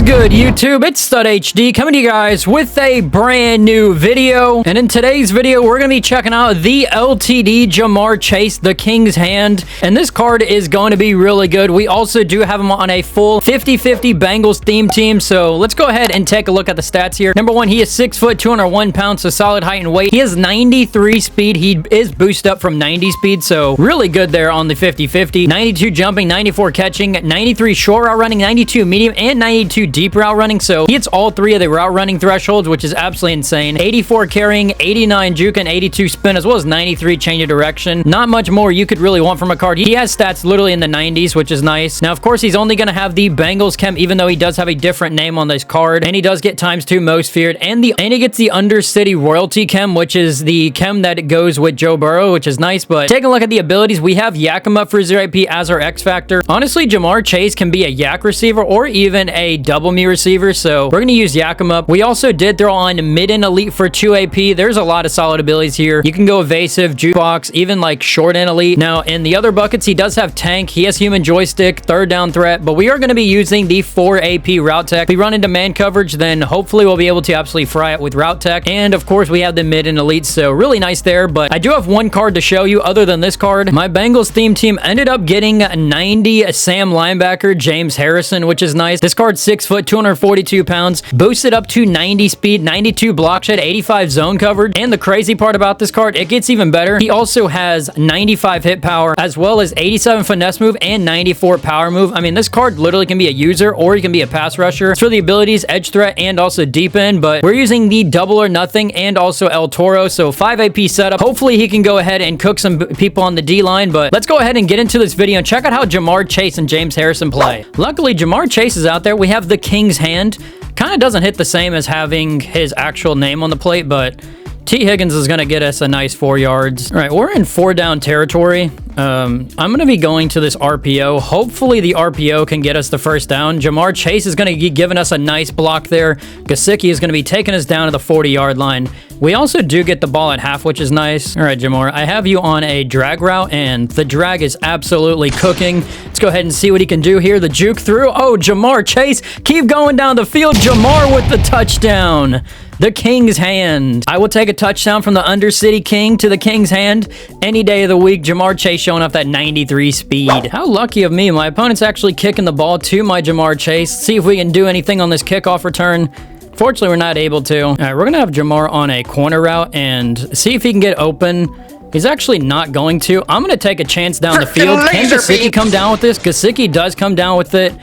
good, YouTube? It's Stud HD coming to you guys with a brand new video. And in today's video, we're going to be checking out the LTD JaMarr Chase, the King's Hand. And this card is going to be really good. We also do have him on a full 50-50 Bengals theme team. So let's go ahead and take a look at the stats here. Number one, he is 6 foot, 201 pounds, so solid height and weight. He has 93 speed. He is boosted up from 90 speed, so really good there on the 50-50. 92 jumping, 94 catching, 93 short route running, 92 medium, and 92 deep route running. So he hits all three of the route running thresholds, which is absolutely insane. 84 carrying, 89 juke, and 82 spin, as well as 93 change of direction. Not much more you could really want from a card. He has stats literally in the 90s, which is nice. Now, of course, he's only going to have the Bengals Chem, even though he does have a different name on this card. And he does get ×2 most feared. And he gets the Undercity royalty Chem, which is the Chem that goes with Joe Burrow, which is nice. But taking a look at the abilities, we have Yak him up for 0 AP as our X Factor. Honestly, JaMarr Chase can be a Yak receiver or even a double me receiver, so we're going to use Yak him up. We also did throw on mid and elite for 2 AP. There's a lot of solid abilities here. You can go evasive, jukebox, even like short and elite. Now, in the other buckets, he does have tank. He has human joystick, third down threat, but we are going to be using the 4 AP route tech. If we run into man coverage, then hopefully we'll be able to absolutely fry it with route tech. And of course, we have the mid and elite, so really nice there. But I do have one card to show you other than this card. My Bengals theme team ended up getting 90 Sam linebacker James Harrison, which is nice. This card's 6 foot, 242 pounds, boosted up to 90 speed, 92 block shed, 85 zone coverage. And the crazy part about this card, it gets even better. He also has 95 hit power, as well as 87 finesse move and 94 power move. I mean, this card literally can be a user or he can be a pass rusher. It's for the abilities, edge threat, and also deep end, but we're using the double or nothing and also El Toro, so 5 AP setup. Hopefully he can go ahead and cook some people on the D line, but let's go ahead and get into this video and check out how JaMarr Chase and James Harrison play. Luckily, JaMarr Chase is out there. We have the King's Hand. Kind of doesn't hit the same as having his actual name on the plate, but T. Higgins is going to get us a nice 4 yards. All right, we're in 4 down territory. I'm going to be going to this RPO. Hopefully the RPO can get us the first down. JaMarr Chase is going to be giving us a nice block there. Gesicki is going to be taking us down to the 40-yard line. We also do get the ball at half, which is nice. All right, JaMarr, I have you on a drag route, and the drag is absolutely cooking. Let's go ahead and see what he can do here. The juke through. Oh, JaMarr Chase, keep going down the field. JaMarr with the touchdown. The King's Hand. I will take a touchdown from the Undercity King to the King's Hand any day of the week. JaMarr Chase showing off that 93 speed. How lucky of me. My opponent's actually kicking the ball to my JaMarr Chase. See if we can do anything on this kickoff return. Fortunately, we're not able to. All right, we're going to have JaMarr on a corner route and see if he can get open. He's actually not going to. I'm going to take a chance down the field. Can Gesicki come down with this? Gesicki does come down with it.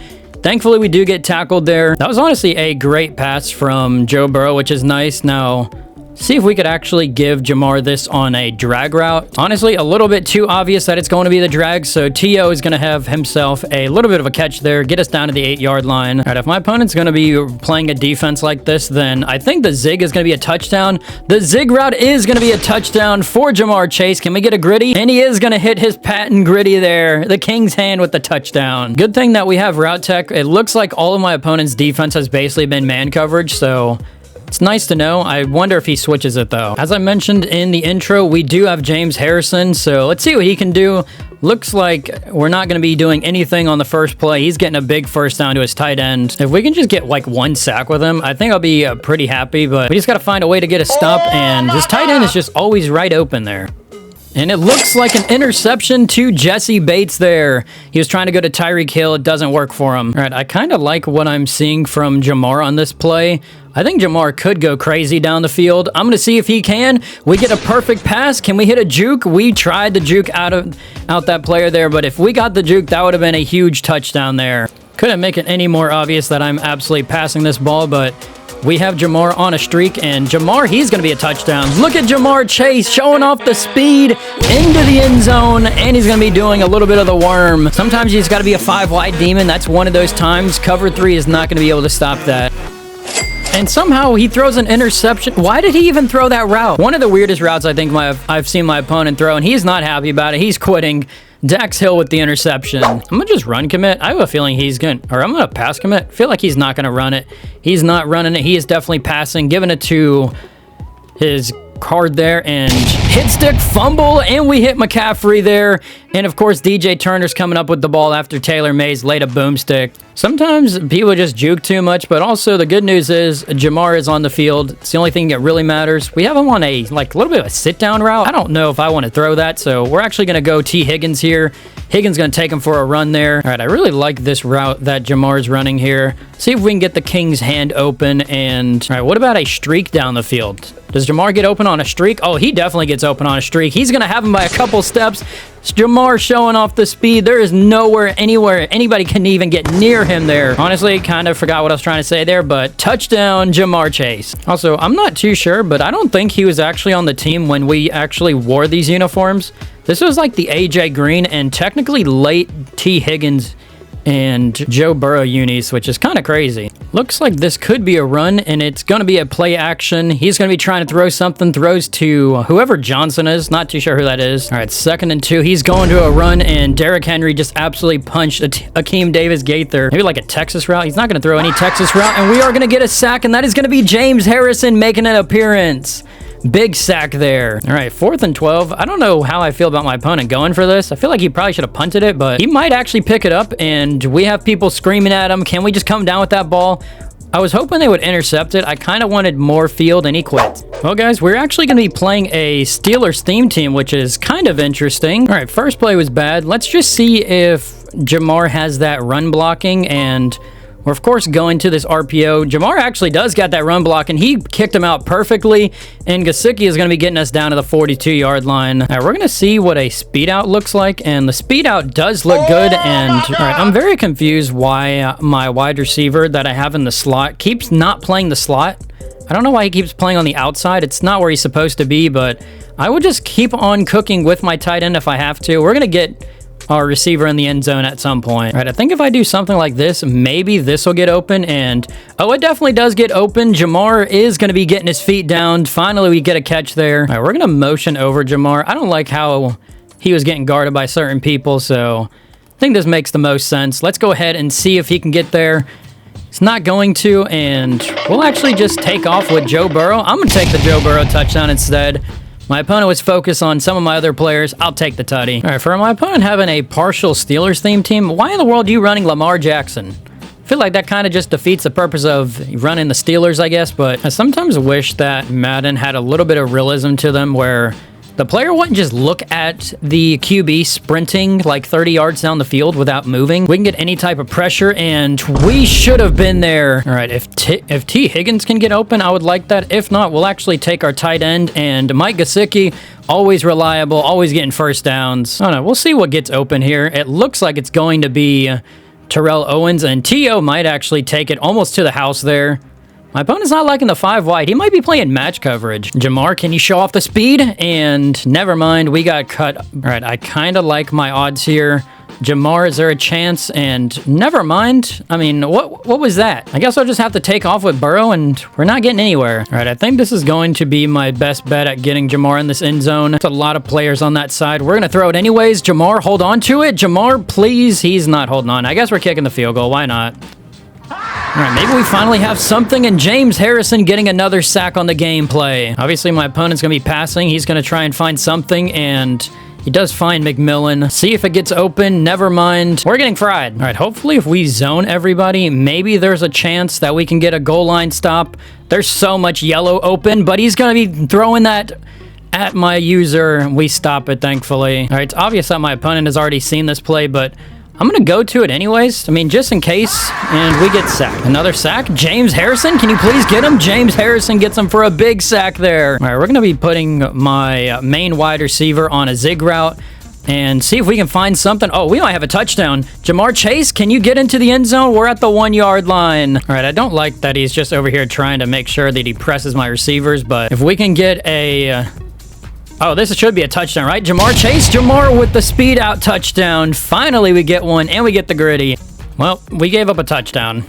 Thankfully, we do get tackled there. That was honestly a great pass from Joe Burrow, which is nice. Now, see if we could actually give JaMarr this on a drag route. Honestly, a little bit too obvious that it's going to be the drag, so T.O. is going to have himself a little bit of a catch there, get us down to the 8-yard line. All right, if my opponent's going to be playing a defense like this, then I think the zig is going to be a touchdown. The zig route is going to be a touchdown for JaMarr Chase. Can we get a gritty? And he is going to hit his patent gritty there. The King's Hand with the touchdown. Good thing that we have route tech. It looks like all of my opponent's defense has basically been man coverage, so it's nice to know. I wonder if he switches it, though. As I mentioned in the intro, we do have James Harrison, so let's see what he can do. Looks like we're not going to be doing anything on the first play. He's getting a big first down to his tight end. If we can just get like 1 sack with him, I think I'll be pretty happy, but we just got to find a way to get a stop, and his tight end is just always right open there. And it looks like an interception to Jesse Bates there. He was trying to go to Tyreek Hill. It doesn't work for him. All right, I kind of like what I'm seeing from JaMarr on this play. I think JaMarr could go crazy down the field. I'm going to see if he can. We get a perfect pass. Can we hit a juke? We tried the juke out that player there, but if we got the juke, that would have been a huge touchdown there. Couldn't make it any more obvious that I'm absolutely passing this ball, but we have JaMarr on a streak, and JaMarr, he's going to be a touchdown. Look at JaMarr Chase showing off the speed into the end zone, and he's going to be doing a little bit of the worm. Sometimes he's got to be a 5-wide demon. That's one of those times. Cover 3 is not going to be able to stop that. And somehow he throws an interception. Why did he even throw that route? One of the weirdest routes I think I've seen my opponent throw, and he's not happy about it. He's quitting. Dax Hill with the interception. I'm going to just run commit. I have a feeling he's going to, or I'm going to pass commit. I feel like he's not going to run it. He's not running it. He is definitely passing, giving it to his card there, and hit stick fumble, and we hit McCaffrey there. And of course, DJ Turner's coming up with the ball after Taylor Mays laid a boomstick. Sometimes people just juke too much, but also the good news is JaMarr is on the field. It's the only thing that really matters. We have him on a little bit of a sit-down route. I don't know if I want to throw that, so we're actually going to go T. Higgins here. Higgins going to take him for a run there. All right, I really like this route that JaMarr's running here. See if we can get the King's hand open. And all right, what about a streak down the field? Does JaMarr get open on a streak? Oh, he definitely gets open on a streak. He's going to have him by a couple steps. It's JaMarr showing off the speed. There is nowhere, anywhere, anybody can even get near him there. Honestly, kind of forgot what I was trying to say there, but touchdown, JaMarr Chase. Also, I'm not too sure, but I don't think he was actually on the team when we actually wore these uniforms. This was like the AJ Green and technically late T. Higgins and Joe Burrow unis, which is kind of crazy. Looks like this could be a run, and it's going to be a play action. He's going to be trying to throw something, throws to whoever Johnson is. Not too sure who that is. All right, 2nd and 2. He's going to a run, and Derrick Henry just absolutely punched Akeem Davis-Gaither. Maybe like a Texas route. He's not going to throw any Texas route, and we are going to get a sack, and that is going to be James Harrison making an appearance. Big sack there. All right, 4th and 12. I don't know how I feel about my opponent going for this. I feel like he probably should have punted it, but he might actually pick it up, and we have people screaming at him. Can we just come down with that ball? I was hoping they would intercept it. I kind of wanted more field, and he quit. Well, guys, we're actually going to be playing a Steelers theme team, which is kind of interesting. All right, first play was bad. Let's just see if JaMarr has that run blocking, and we're, of course, going to this RPO. JaMarr actually does got that run block, and he kicked him out perfectly. And Gesicki is going to be getting us down to the 42-yard line. All right, we're going to see what a speed out looks like, and the speed out does look good. And all right, I'm very confused why my wide receiver that I have in the slot keeps not playing the slot. I don't know why he keeps playing on the outside. It's not where he's supposed to be, but I would just keep on cooking with my tight end if I have to. We're going to get our receiver in the end zone at some point. All right, I think if I do something like this, maybe this will get open, and oh, it definitely does get open. JaMarr is going to be getting his feet down. Finally, we get a catch there. All right, we're going to motion over JaMarr. I don't like how he was getting guarded by certain people, so I think this makes the most sense. Let's go ahead and see if he can get there. It's not going to, and we'll actually just take off with Joe Burrow. I'm going to take the Joe Burrow touchdown instead. My opponent was focused on some of my other players. I'll take the tutty. All right, for my opponent having a partial Steelers theme team, why in the world are you running Lamar Jackson? I feel like that kind of just defeats the purpose of running the Steelers, I guess, but I sometimes wish that Madden had a little bit of realism to them where the player wouldn't just look at the QB sprinting like 30 yards down the field without moving. We can get any type of pressure, and we should have been there. All right, if T. Higgins can get open, I would like that. If not, we'll actually take our tight end, and Mike Gesicki, always reliable, always getting first downs. I don't know, we'll see what gets open here. It looks like it's going to be Terrell Owens, and T.O. might actually take it almost to the house there. My opponent's not liking the 5 wide. He might be playing match coverage. JaMarr, can you show off the speed? And never mind, we got cut. All right, I kind of like my odds here. JaMarr, is there a chance? And never mind. I mean, what was that? I guess I'll just have to take off with Burrow, and we're not getting anywhere. All right, I think this is going to be my best bet at getting JaMarr in this end zone. There's a lot of players on that side. We're going to throw it anyways. JaMarr, hold on to it. JaMarr, please. He's not holding on. I guess we're kicking the field goal. Why not? All right, maybe we finally have something, and James Harrison getting another sack on the gameplay. Obviously, my opponent's going to be passing. He's going to try and find something, and he does find McMillan. See if it gets open. Never mind. We're getting fried. All right, hopefully if we zone everybody, maybe there's a chance that we can get a goal line stop. There's so much yellow open, but he's going to be throwing that at my user. We stop it, thankfully. All right, it's obvious that my opponent has already seen this play, but I'm going to go to it anyways. I mean, just in case, and we get sacked. Another sack. James Harrison, can you please get him? James Harrison gets him for a big sack there. All right, we're going to be putting my main wide receiver on a zig route and see if we can find something. Oh, we might have a touchdown. JaMarr Chase, can you get into the end zone? We're at the 1 yard line. All right, I don't like that he's just over here trying to make sure that he presses my receivers, but if we can get a oh, this should be a touchdown, right? JaMarr Chase, JaMarr with the speed out touchdown. Finally, we get one, and we get the gritty. Well, we gave up a touchdown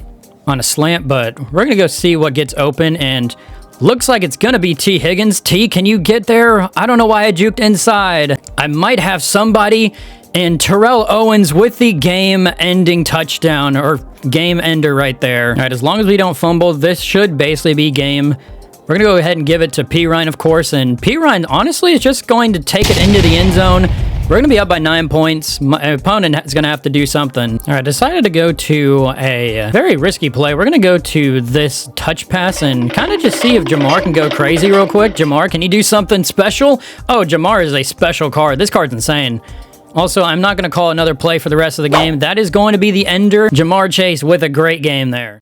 on a slant, but we're going to go see what gets open, and looks like it's going to be T. Higgins. T, can you get there? I don't know why I juked inside. I might have somebody, and Terrell Owens with the game-ending touchdown, or game ender right there. All right, as long as we don't fumble, this should basically be game. We're going to go ahead and give it to P-Ryan, of course, and P-Ryan, honestly, is just going to take it into the end zone. We're going to be up by 9 points. My opponent is going to have to do something. All right, decided to go to a very risky play. We're going to go to this touch pass and kind of just see if JaMarr can go crazy real quick. JaMarr, can he do something special? Oh, JaMarr is a special card. This card's insane. Also, I'm not going to call another play for the rest of the game. That is going to be the ender. JaMarr Chase with a great game there.